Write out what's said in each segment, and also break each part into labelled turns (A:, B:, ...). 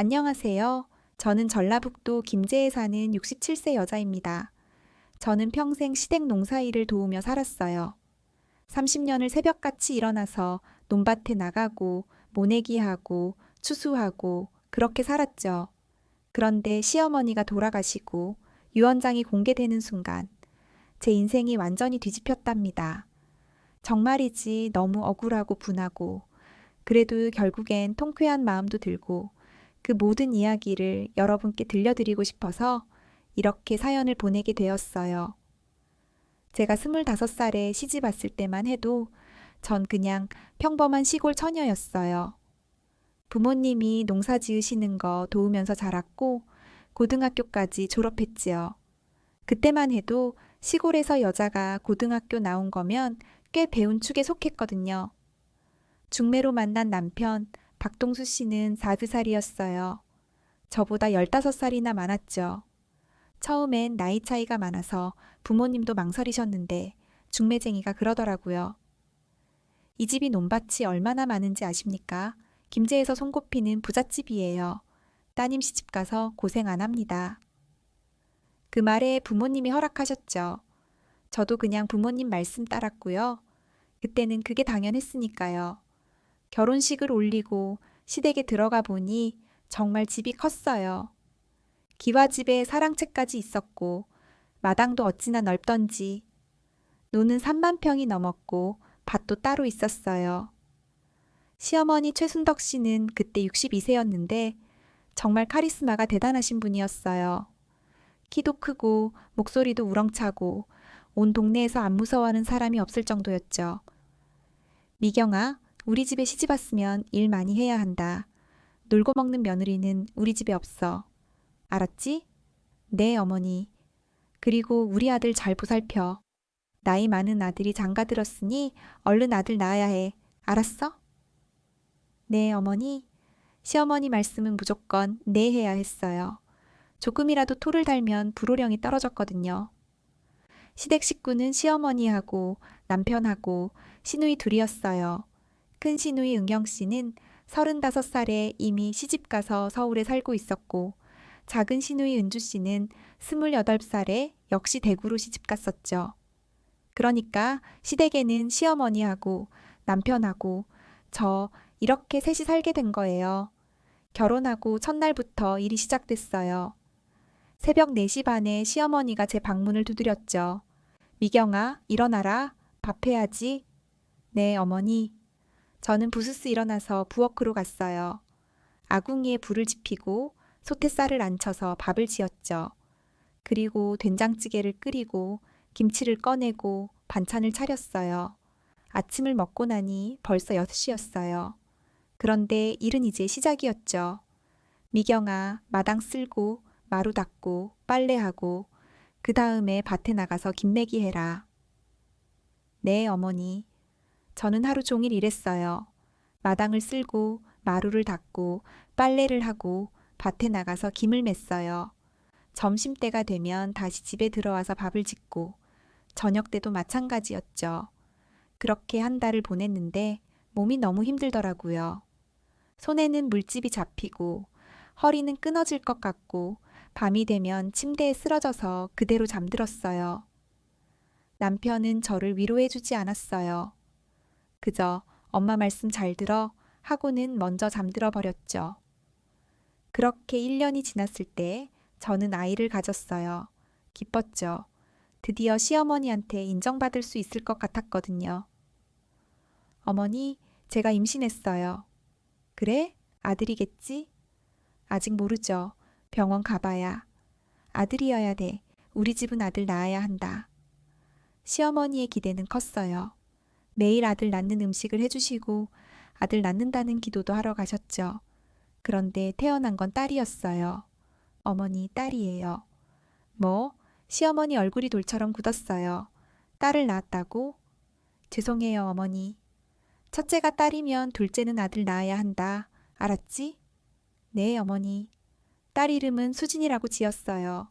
A: 안녕하세요. 저는 전라북도 김제에 사는 67세 여자입니다. 저는 평생 시댁 농사일을 도우며 살았어요. 30년을 새벽같이 일어나서 논밭에 나가고 모내기하고 추수하고 그렇게 살았죠. 그런데 시어머니가 돌아가시고 유언장이 공개되는 순간 제 인생이 완전히 뒤집혔답니다. 정말이지 너무 억울하고 분하고 그래도 결국엔 통쾌한 마음도 들고 그 모든 이야기를 여러분께 들려드리고 싶어서 이렇게 사연을 보내게 되었어요. 제가 25살에 시집 왔을 때만 해도 전 그냥 평범한 시골 처녀였어요. 부모님이 농사 지으시는 거 도우면서 자랐고 고등학교까지 졸업했지요. 그때만 해도 시골에서 여자가 고등학교 나온 거면 꽤 배운 축에 속했거든요. 중매로 만난 남편 박동수 씨는 4살이었어요. 저보다 15살이나 많았죠. 처음엔 나이 차이가 많아서 부모님도 망설이셨는데 중매쟁이가 그러더라고요. 이 집이 논밭이 얼마나 많은지 아십니까? 김제에서 손꼽히는 부잣집이에요. 따님 시집 가서 고생 안 합니다. 그 말에 부모님이 허락하셨죠. 저도 그냥 부모님 말씀 따랐고요. 그때는 그게 당연했으니까요. 결혼식을 올리고 시댁에 들어가 보니 정말 집이 컸어요. 기와집에 사랑채까지 있었고 마당도 어찌나 넓던지 노는 3만 평이 넘었고 밭도 따로 있었어요. 시어머니 최순덕 씨는 그때 62세였는데 정말 카리스마가 대단하신 분이었어요. 키도 크고 목소리도 우렁차고 온 동네에서 안 무서워하는 사람이 없을 정도였죠. 미경아, 우리 집에 시집 왔으면 일 많이 해야 한다. 놀고 먹는 며느리는 우리 집에 없어. 알았지? 네, 어머니. 그리고 우리 아들 잘 보살펴. 나이 많은 아들이 장가 들었으니 얼른 아들 낳아야 해. 알았어? 네, 어머니. 시어머니 말씀은 무조건 네 해야 했어요. 조금이라도 토를 달면 불호령이 떨어졌거든요. 시댁 식구는 시어머니하고 남편하고 시누이 둘이었어요. 큰 시누이 은경 씨는 35살에 이미 시집가서 서울에 살고 있었고 작은 시누이 은주 씨는 28살에 역시 대구로 시집갔었죠. 그러니까 시댁에는 시어머니하고 남편하고 저 이렇게 셋이 살게 된 거예요. 결혼하고 첫날부터 일이 시작됐어요. 새벽 4시 반에 시어머니가 제 방문을 두드렸죠. 미경아, 일어나라. 밥 해야지. 네, 어머니. 저는 부스스 일어나서 부엌으로 갔어요. 아궁이에 불을 지피고 소태살을 안쳐서 밥을 지었죠. 그리고 된장찌개를 끓이고 김치를 꺼내고 반찬을 차렸어요. 아침을 먹고 나니 벌써 6시였어요. 그런데 일은 이제 시작이었죠. 미경아, 마당 쓸고 마루 닦고 빨래하고 그 다음에 밭에 나가서 김매기 해라. 네, 어머니. 저는 하루 종일 일했어요. 마당을 쓸고 마루를 닦고 빨래를 하고 밭에 나가서 김을 맸어요. 점심때가 되면 다시 집에 들어와서 밥을 짓고 저녁 때도 마찬가지였죠. 그렇게 한 달을 보냈는데 몸이 너무 힘들더라고요. 손에는 물집이 잡히고 허리는 끊어질 것 같고 밤이 되면 침대에 쓰러져서 그대로 잠들었어요. 남편은 저를 위로해주지 않았어요. 그저 엄마 말씀 잘 들어 하고는 먼저 잠들어 버렸죠. 그렇게 1년이 지났을 때 저는 아이를 가졌어요. 기뻤죠. 드디어 시어머니한테 인정받을 수 있을 것 같았거든요. 어머니, 제가 임신했어요. 그래? 아들이겠지? 아직 모르죠. 병원 가봐야. 아들이어야 돼. 우리 집은 아들 낳아야 한다. 시어머니의 기대는 컸어요. 매일 아들 낳는 음식을 해주시고 아들 낳는다는 기도도 하러 가셨죠. 그런데 태어난 건 딸이었어요. 어머니, 딸이에요. 뭐? 시어머니 얼굴이 돌처럼 굳었어요. 딸을 낳았다고? 죄송해요, 어머니. 첫째가 딸이면 둘째는 아들 낳아야 한다. 알았지? 네, 어머니. 딸 이름은 수진이라고 지었어요.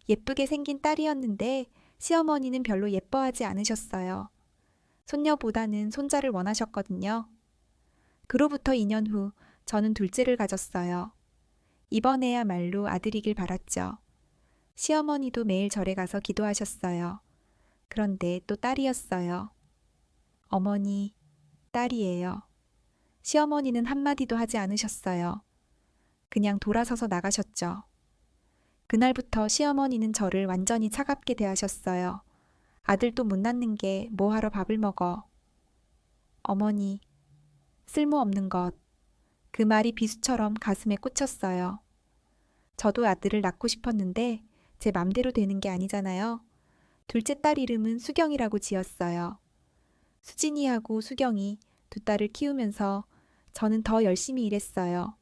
A: 예쁘게 생긴 딸이었는데 시어머니는 별로 예뻐하지 않으셨어요. 손녀보다는 손자를 원하셨거든요. 그로부터 2년 후 저는 둘째를 가졌어요. 이번에야말로 아들이길 바랐죠. 시어머니도 매일 절에 가서 기도하셨어요. 그런데 또 딸이었어요. 어머니, 딸이에요. 시어머니는 한마디도 하지 않으셨어요. 그냥 돌아서서 나가셨죠. 그날부터 시어머니는 저를 완전히 차갑게 대하셨어요. 아들도 못 낳는 게 뭐하러 밥을 먹어. 어머니, 쓸모없는 것. 그 말이 비수처럼 가슴에 꽂혔어요. 저도 아들을 낳고 싶었는데 제 맘대로 되는 게 아니잖아요. 둘째 딸 이름은 수경이라고 지었어요. 수진이하고 수경이 두 딸을 키우면서 저는 더 열심히 일했어요.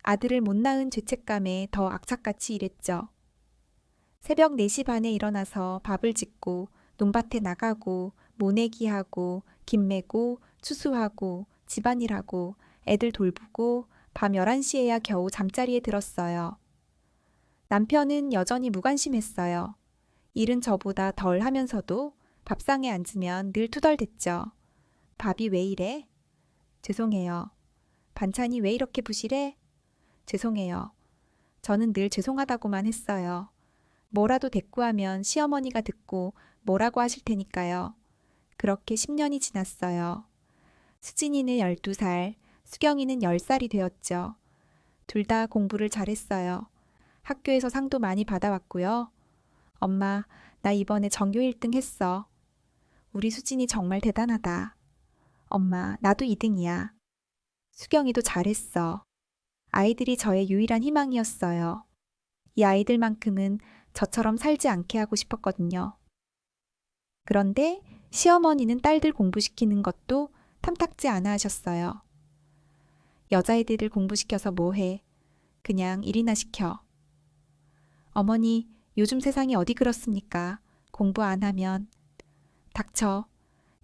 A: 아들을 못 낳은 죄책감에 더 악착같이 일했죠. 새벽 4시 반에 일어나서 밥을 짓고 논밭에 나가고 모내기하고 김 메고 추수하고 집안일하고 애들 돌보고 밤 11시에야 겨우 잠자리에 들었어요. 남편은 여전히 무관심했어요. 일은 저보다 덜 하면서도 밥상에 앉으면 늘 투덜댔죠. 밥이 왜 이래? 죄송해요. 반찬이 왜 이렇게 부실해? 죄송해요. 저는 늘 죄송하다고만 했어요. 뭐라도 대꾸하면 시어머니가 듣고 뭐라고 하실 테니까요. 그렇게 10년이 지났어요. 수진이는 12살, 수경이는 10살이 되었죠. 둘 다 공부를 잘했어요. 학교에서 상도 많이 받아왔고요. 엄마, 나 이번에 전교 1등 했어. 우리 수진이 정말 대단하다. 엄마, 나도 2등이야. 수경이도 잘했어. 아이들이 저의 유일한 희망이었어요. 이 아이들만큼은 저처럼 살지 않게 하고 싶었거든요. 그런데 시어머니는 딸들 공부시키는 것도 탐탁지 않아 하셨어요. 여자애들을 공부시켜서 뭐해? 그냥 일이나 시켜. 어머니, 요즘 세상이 어디 그렇습니까? 공부 안 하면. 닥쳐.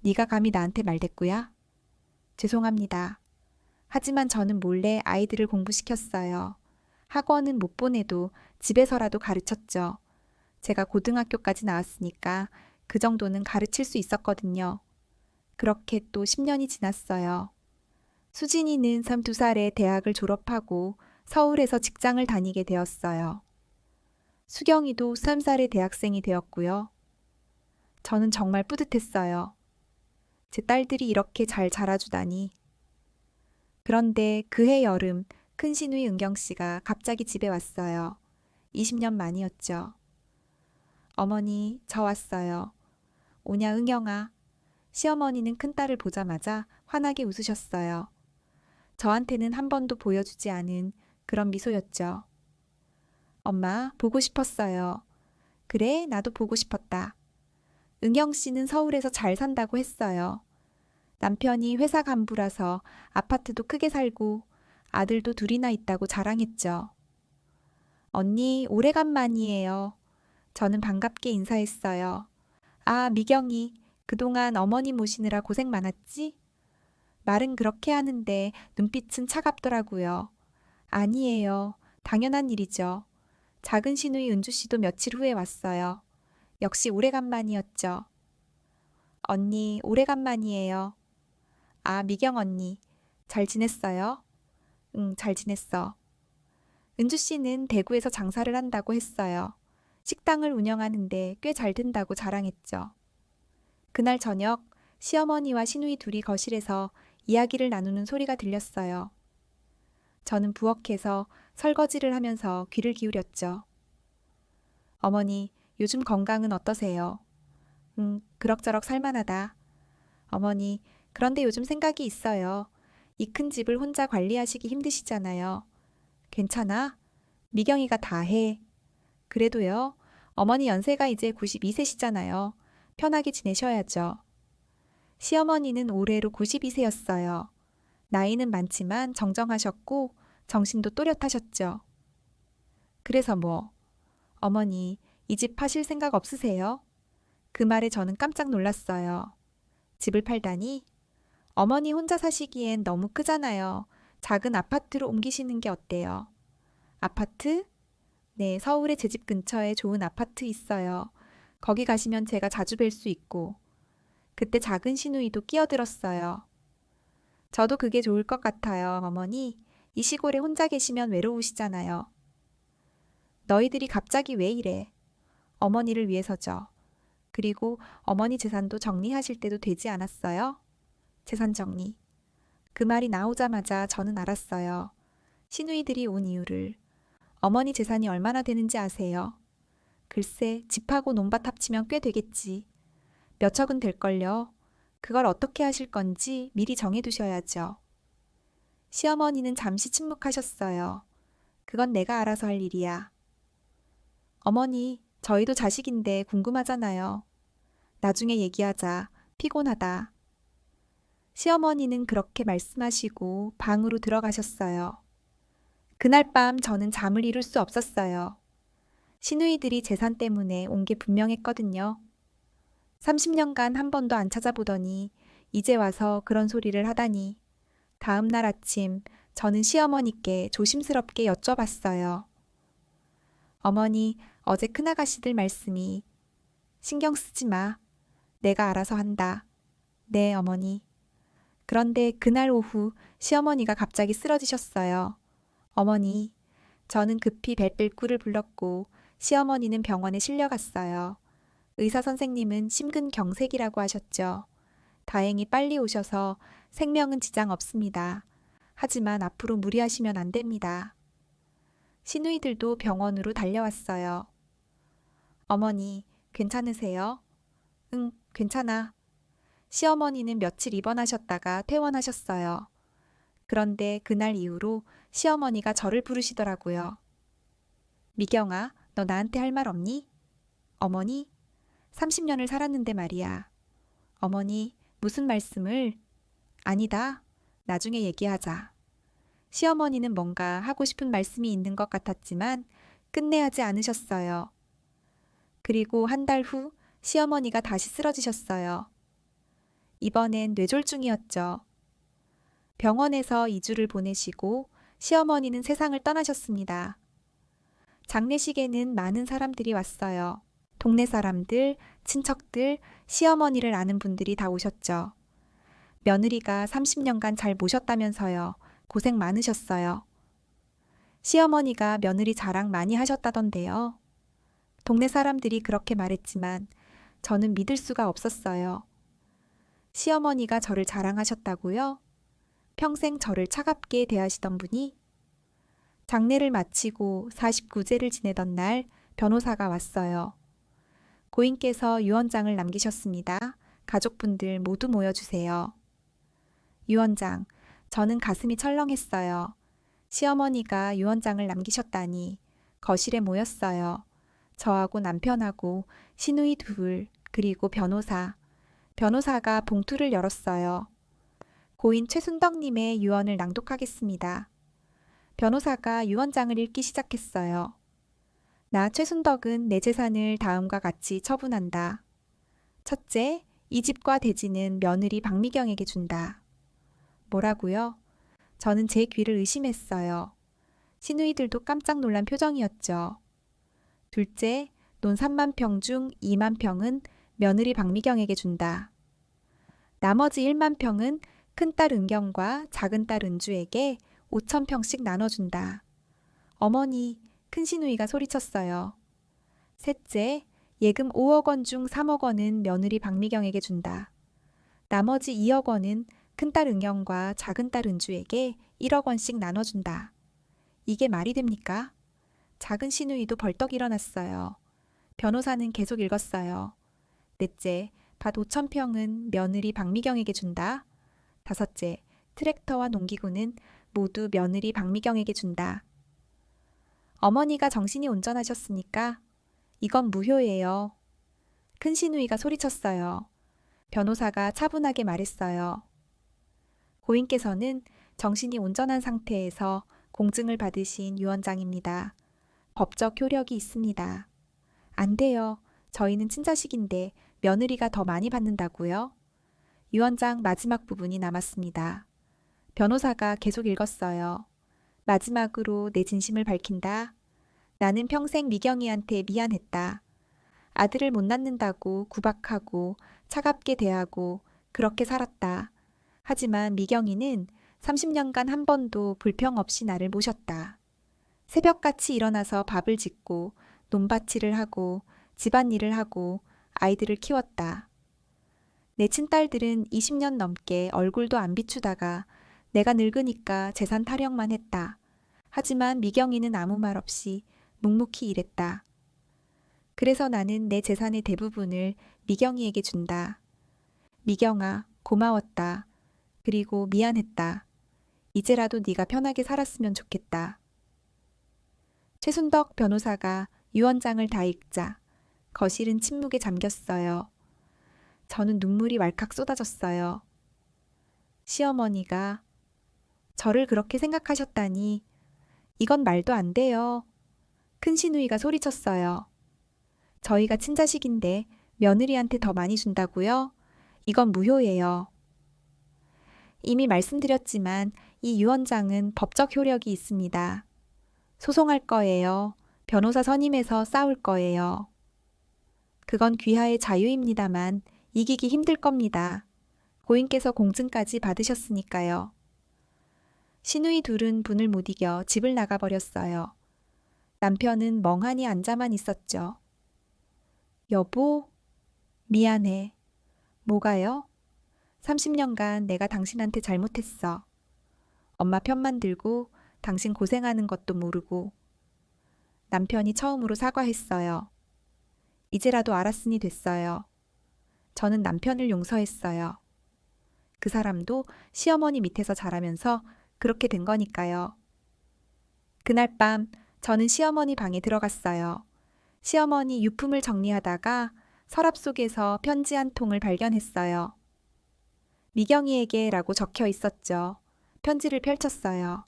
A: 네가 감히 나한테 말대꾸야? 죄송합니다. 하지만 저는 몰래 아이들을 공부시켰어요. 학원은 못 보내도 집에서라도 가르쳤죠. 제가 고등학교까지 나왔으니까 그 정도는 가르칠 수 있었거든요. 그렇게 또 10년이 지났어요. 수진이는 32살에 대학을 졸업하고 서울에서 직장을 다니게 되었어요. 수경이도 3살에 대학생이 되었고요. 저는 정말 뿌듯했어요. 제 딸들이 이렇게 잘 자라주다니. 그런데 그해 여름 큰 시누이 은경 씨가 갑자기 집에 왔어요. 20년 만이었죠. 어머니, 저 왔어요. 오냐 은경아. 시어머니는 큰딸을 보자마자 환하게 웃으셨어요. 저한테는 한 번도 보여주지 않은 그런 미소였죠. 엄마, 보고 싶었어요. 그래, 나도 보고 싶었다. 은경 씨는 서울에서 잘 산다고 했어요. 남편이 회사 간부라서 아파트도 크게 살고 아들도 둘이나 있다고 자랑했죠. 언니, 오래간만이에요. 저는 반갑게 인사했어요. 아, 미경이, 그동안 어머니 모시느라 고생 많았지? 말은 그렇게 하는데 눈빛은 차갑더라고요. 아니에요. 당연한 일이죠. 작은 시누이 은주 씨도 며칠 후에 왔어요. 역시 오래간만이었죠. 언니, 오래간만이에요. 아, 미경 언니, 잘 지냈어요? 응, 잘 지냈어. 은주 씨는 대구에서 장사를 한다고 했어요. 식당을 운영하는데 꽤 잘 된다고 자랑했죠. 그날 저녁 시어머니와 시누이 둘이 거실에서 이야기를 나누는 소리가 들렸어요. 저는 부엌에서 설거지를 하면서 귀를 기울였죠. 어머니, 요즘 건강은 어떠세요? 그럭저럭 살만하다. 어머니, 그런데 요즘 생각이 있어요. 이 큰 집을 혼자 관리하시기 힘드시잖아요. 괜찮아? 미경이가 다 해. 그래도요, 어머니 연세가 이제 92세시잖아요. 편하게 지내셔야죠. 시어머니는 올해로 92세였어요. 나이는 많지만 정정하셨고 정신도 또렷하셨죠. 그래서 뭐, 어머니, 이 집 파실 생각 없으세요? 그 말에 저는 깜짝 놀랐어요. 집을 팔다니? 어머니 혼자 사시기엔 너무 크잖아요. 작은 아파트로 옮기시는 게 어때요? 아파트? 네, 서울의 제 집 근처에 좋은 아파트 있어요. 거기 가시면 제가 자주 뵐 수 있고. 그때 작은 시누이도 끼어들었어요. 저도 그게 좋을 것 같아요, 어머니. 이 시골에 혼자 계시면 외로우시잖아요. 너희들이 갑자기 왜 이래? 어머니를 위해서죠. 그리고 어머니 재산도 정리하실 때도 되지 않았어요? 재산 정리. 그 말이 나오자마자 저는 알았어요. 시누이들이 온 이유를. 어머니 재산이 얼마나 되는지 아세요? 글쎄, 집하고 논밭 합치면 꽤 되겠지. 몇 척은 될걸요. 그걸 어떻게 하실 건지 미리 정해두셔야죠. 시어머니는 잠시 침묵하셨어요. 그건 내가 알아서 할 일이야. 어머니, 저희도 자식인데 궁금하잖아요. 나중에 얘기하자. 피곤하다. 시어머니는 그렇게 말씀하시고 방으로 들어가셨어요. 그날 밤 저는 잠을 이룰 수 없었어요. 시누이들이 재산 때문에 온 게 분명했거든요. 30년간 한 번도 안 찾아보더니 이제 와서 그런 소리를 하다니. 다음 날 아침 저는 시어머니께 조심스럽게 여쭤봤어요. 어머니, 어제 큰아가씨들 말씀이 신경 쓰지 마. 내가 알아서 한다. 네, 어머니. 그런데 그날 오후 시어머니가 갑자기 쓰러지셨어요. 어머니, 저는 급히 벨뺄꿀을 불렀고 시어머니는 병원에 실려갔어요. 의사 선생님은 심근경색이라고 하셨죠. 다행히 빨리 오셔서 생명은 지장 없습니다. 하지만 앞으로 무리하시면 안 됩니다. 시누이들도 병원으로 달려왔어요. 어머니, 괜찮으세요? 응, 괜찮아. 시어머니는 며칠 입원하셨다가 퇴원하셨어요. 그런데 그날 이후로 시어머니가 저를 부르시더라고요. 미경아, 너 나한테 할 말 없니? 어머니, 30년을 살았는데 말이야. 어머니, 무슨 말씀을? 아니다. 나중에 얘기하자. 시어머니는 뭔가 하고 싶은 말씀이 있는 것 같았지만 끝내 하지 않으셨어요. 그리고 한 달 후 시어머니가 다시 쓰러지셨어요. 이번엔 뇌졸중이었죠. 병원에서 2주를 보내시고 시어머니는 세상을 떠나셨습니다. 장례식에는 많은 사람들이 왔어요. 동네 사람들, 친척들, 시어머니를 아는 분들이 다 오셨죠. 며느리가 30년간 잘 모셨다면서요. 고생 많으셨어요. 시어머니가 며느리 자랑 많이 하셨다던데요. 동네 사람들이 그렇게 말했지만 저는 믿을 수가 없었어요. 시어머니가 저를 자랑하셨다고요? 평생 저를 차갑게 대하시던 분이? 장례를 마치고 49제를 지내던 날 변호사가 왔어요. 고인께서 유언장을 남기셨습니다. 가족분들 모두 모여주세요. 유언장, 저는 가슴이 철렁했어요. 시어머니가 유언장을 남기셨다니 거실에 모였어요. 저하고 남편하고 시누이 둘, 그리고 변호사. 변호사가 봉투를 열었어요. 고인 최순덕님의 유언을 낭독하겠습니다. 변호사가 유언장을 읽기 시작했어요. 나 최순덕은 내 재산을 다음과 같이 처분한다. 첫째, 이 집과 대지는 며느리 박미경에게 준다. 뭐라고요? 저는 제 귀를 의심했어요. 시누이들도 깜짝 놀란 표정이었죠. 둘째, 논 3만 평 중 2만 평은 며느리 박미경에게 준다. 나머지 1만 평은 큰딸 은경과 작은딸 은주에게 5천 평씩 나눠준다. 어머니, 큰시누이가 소리쳤어요. 셋째, 예금 5억 원 중 3억 원은 며느리 박미경에게 준다. 나머지 2억 원은 큰딸 은경과 작은딸 은주에게 1억 원씩 나눠준다. 이게 말이 됩니까? 작은 시누이도 벌떡 일어났어요. 변호사는 계속 읽었어요. 넷째, 밭 5천 평은 며느리 박미경에게 준다. 다섯째, 트랙터와 농기구는 모두 며느리 박미경에게 준다. 어머니가 정신이 온전하셨으니까 이건 무효예요. 큰 시누이가 소리쳤어요. 변호사가 차분하게 말했어요. 고인께서는 정신이 온전한 상태에서 공증을 받으신 유언장입니다. 법적 효력이 있습니다. 안 돼요. 저희는 친자식인데 며느리가 더 많이 받는다고요? 유언장 마지막 부분이 남았습니다. 변호사가 계속 읽었어요. 마지막으로 내 진심을 밝힌다. 나는 평생 미경이한테 미안했다. 아들을 못 낳는다고 구박하고 차갑게 대하고 그렇게 살았다. 하지만 미경이는 30년간 한 번도 불평 없이 나를 모셨다. 새벽같이 일어나서 밥을 짓고 논밭일을 하고 집안일을 하고 아이들을 키웠다. 내 친딸들은 20년 넘게 얼굴도 안 비추다가 내가 늙으니까 재산 타령만 했다. 하지만 미경이는 아무 말 없이 묵묵히 일했다. 그래서 나는 내 재산의 대부분을 미경이에게 준다. 미경아, 고마웠다. 그리고 미안했다. 이제라도 네가 편하게 살았으면 좋겠다. 최순덕 변호사가 유언장을 다 읽자 거실은 침묵에 잠겼어요. 저는 눈물이 왈칵 쏟아졌어요. 시어머니가 저를 그렇게 생각하셨다니 이건 말도 안 돼요. 큰 시누이가 소리쳤어요. 저희가 친자식인데 며느리한테 더 많이 준다고요? 이건 무효예요. 이미 말씀드렸지만 이 유언장은 법적 효력이 있습니다. 소송할 거예요. 변호사 선임해서 싸울 거예요. 그건 귀하의 자유입니다만 이기기 힘들 겁니다. 고인께서 공증까지 받으셨으니까요. 시누이 둘은 분을 못 이겨 집을 나가버렸어요. 남편은 멍하니 앉아만 있었죠. 여보, 미안해. 뭐가요? 30년간 내가 당신한테 잘못했어. 엄마 편만 들고 당신 고생하는 것도 모르고. 남편이 처음으로 사과했어요. 이제라도 알았으니 됐어요. 저는 남편을 용서했어요. 그 사람도 시어머니 밑에서 자라면서 그렇게 된 거니까요. 그날 밤 저는 시어머니 방에 들어갔어요. 시어머니 유품을 정리하다가 서랍 속에서 편지 한 통을 발견했어요. 미경이에게라고 적혀 있었죠. 편지를 펼쳤어요.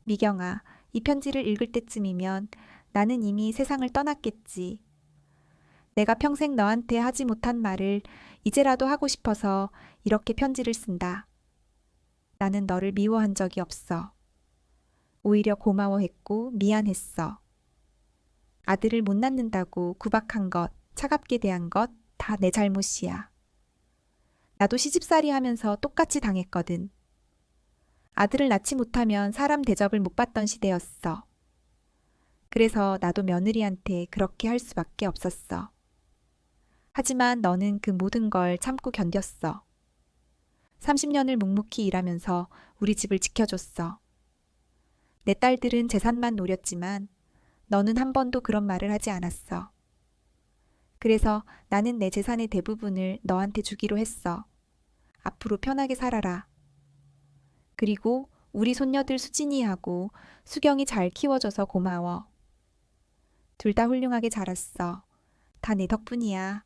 A: 미경아, 이 편지를 읽을 때쯤이면 나는 이미 세상을 떠났겠지. 내가 평생 너한테 하지 못한 말을 이제라도 하고 싶어서 이렇게 편지를 쓴다. 나는 너를 미워한 적이 없어. 오히려 고마워했고 미안했어. 아들을 못 낳는다고 구박한 것, 차갑게 대한 것 다 내 잘못이야. 나도 시집살이 하면서 똑같이 당했거든. 아들을 낳지 못하면 사람 대접을 못 받던 시대였어. 그래서 나도 며느리한테 그렇게 할 수밖에 없었어. 하지만 너는 그 모든 걸 참고 견뎠어. 30년을 묵묵히 일하면서 우리 집을 지켜줬어. 내 딸들은 재산만 노렸지만 너는 한 번도 그런 말을 하지 않았어. 그래서 나는 내 재산의 대부분을 너한테 주기로 했어. 앞으로 편하게 살아라. 그리고 우리 손녀들 수진이하고 수경이 잘 키워줘서 고마워. 둘 다 훌륭하게 자랐어. 다 내 덕분이야.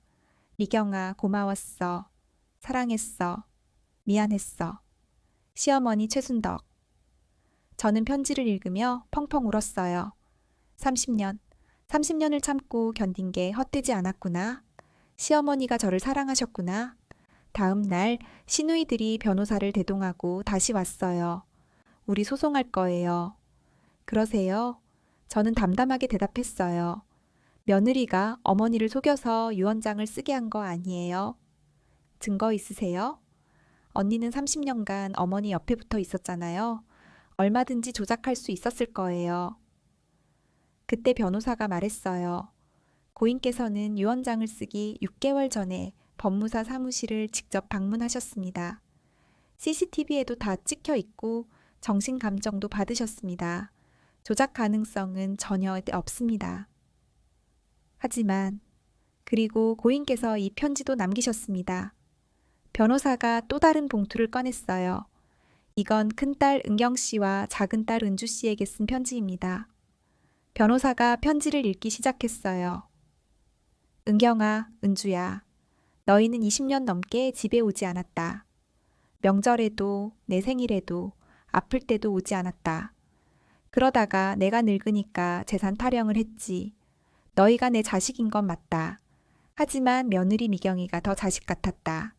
A: 미경아, 고마웠어. 사랑했어. 미안했어. 시어머니 최순덕. 저는 편지를 읽으며 펑펑 울었어요. 30년을 참고 견딘 게 헛되지 않았구나. 시어머니가 저를 사랑하셨구나. 다음 날 시누이들이 변호사를 대동하고 다시 왔어요. 우리 소송할 거예요. 그러세요? 저는 담담하게 대답했어요. 며느리가 어머니를 속여서 유언장을 쓰게 한 거 아니에요? 증거 있으세요? 언니는 30년간 어머니 옆에 붙어 있었잖아요. 얼마든지 조작할 수 있었을 거예요. 그때 변호사가 말했어요. 고인께서는 유언장을 쓰기 6개월 전에 법무사 사무실을 직접 방문하셨습니다. CCTV에도 다 찍혀 있고 정신감정도 받으셨습니다. 조작 가능성은 전혀 없습니다. 하지만 그리고 고인께서 이 편지도 남기셨습니다. 변호사가 또 다른 봉투를 꺼냈어요. 이건 큰딸 은경 씨와 작은딸 은주 씨에게 쓴 편지입니다. 변호사가 편지를 읽기 시작했어요. 은경아, 은주야. 너희는 20년 넘게 집에 오지 않았다. 명절에도 내 생일에도 아플 때도 오지 않았다. 그러다가 내가 늙으니까 재산 타령을 했지. 너희가 내 자식인 건 맞다. 하지만 며느리 미경이가 더 자식 같았다.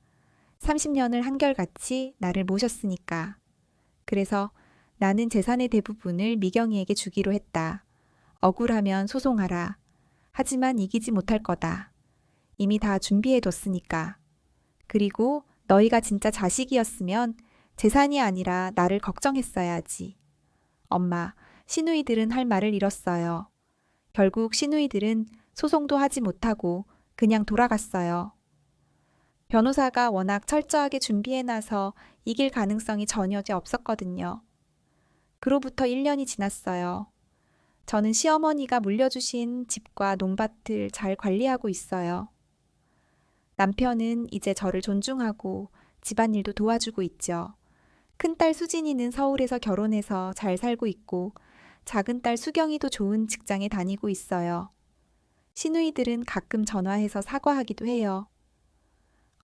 A: 30년을 한결같이 나를 모셨으니까. 그래서 나는 재산의 대부분을 미경이에게 주기로 했다. 억울하면 소송하라. 하지만 이기지 못할 거다. 이미 다 준비해뒀으니까. 그리고 너희가 진짜 자식이었으면 재산이 아니라 나를 걱정했어야지. 엄마, 시누이들은 할 말을 잃었어요. 결국 시누이들은 소송도 하지 못하고 그냥 돌아갔어요. 변호사가 워낙 철저하게 준비해놔서 이길 가능성이 전혀 없었거든요. 그로부터 1년이 지났어요. 저는 시어머니가 물려주신 집과 논밭을 잘 관리하고 있어요. 남편은 이제 저를 존중하고 집안일도 도와주고 있죠. 큰딸 수진이는 서울에서 결혼해서 잘 살고 있고 작은딸 수경이도 좋은 직장에 다니고 있어요. 시누이들은 가끔 전화해서 사과하기도 해요.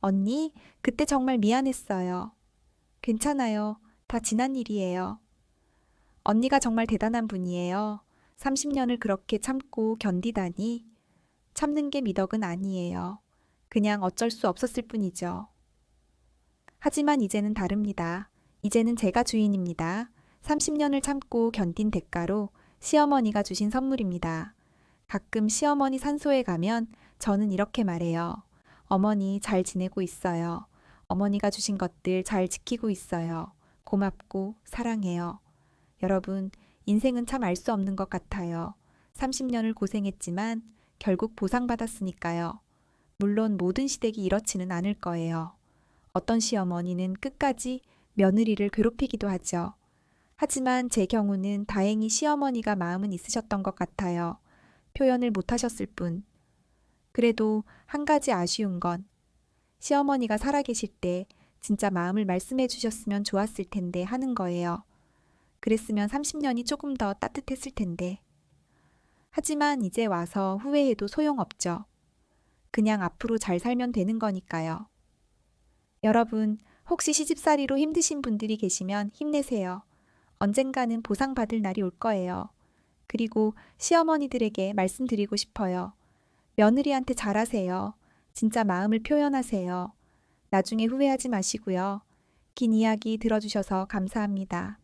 A: 언니, 그때 정말 미안했어요. 괜찮아요. 다 지난 일이에요. 언니가 정말 대단한 분이에요. 30년을 그렇게 참고 견디다니. 참는 게 미덕은 아니에요. 그냥 어쩔 수 없었을 뿐이죠. 하지만 이제는 다릅니다. 이제는 제가 주인입니다. 30년을 참고 견딘 대가로 시어머니가 주신 선물입니다. 가끔 시어머니 산소에 가면 저는 이렇게 말해요. 어머니 잘 지내고 있어요. 어머니가 주신 것들 잘 지키고 있어요. 고맙고 사랑해요. 여러분, 인생은 참 알 수 없는 것 같아요. 30년을 고생했지만 결국 보상받았으니까요. 물론 모든 시댁이 이렇지는 않을 거예요. 어떤 시어머니는 끝까지 며느리를 괴롭히기도 하죠. 하지만 제 경우는 다행히 시어머니가 마음은 있으셨던 것 같아요. 표현을 못하셨을 뿐. 그래도 한 가지 아쉬운 건 시어머니가 살아계실 때 진짜 마음을 말씀해 주셨으면 좋았을 텐데 하는 거예요. 그랬으면 30년이 조금 더 따뜻했을 텐데. 하지만 이제 와서 후회해도 소용없죠. 그냥 앞으로 잘 살면 되는 거니까요. 여러분, 혹시 시집살이로 힘드신 분들이 계시면 힘내세요. 언젠가는 보상받을 날이 올 거예요. 그리고 시어머니들에게 말씀드리고 싶어요. 며느리한테 잘하세요. 진짜 마음을 표현하세요. 나중에 후회하지 마시고요. 긴 이야기 들어주셔서 감사합니다.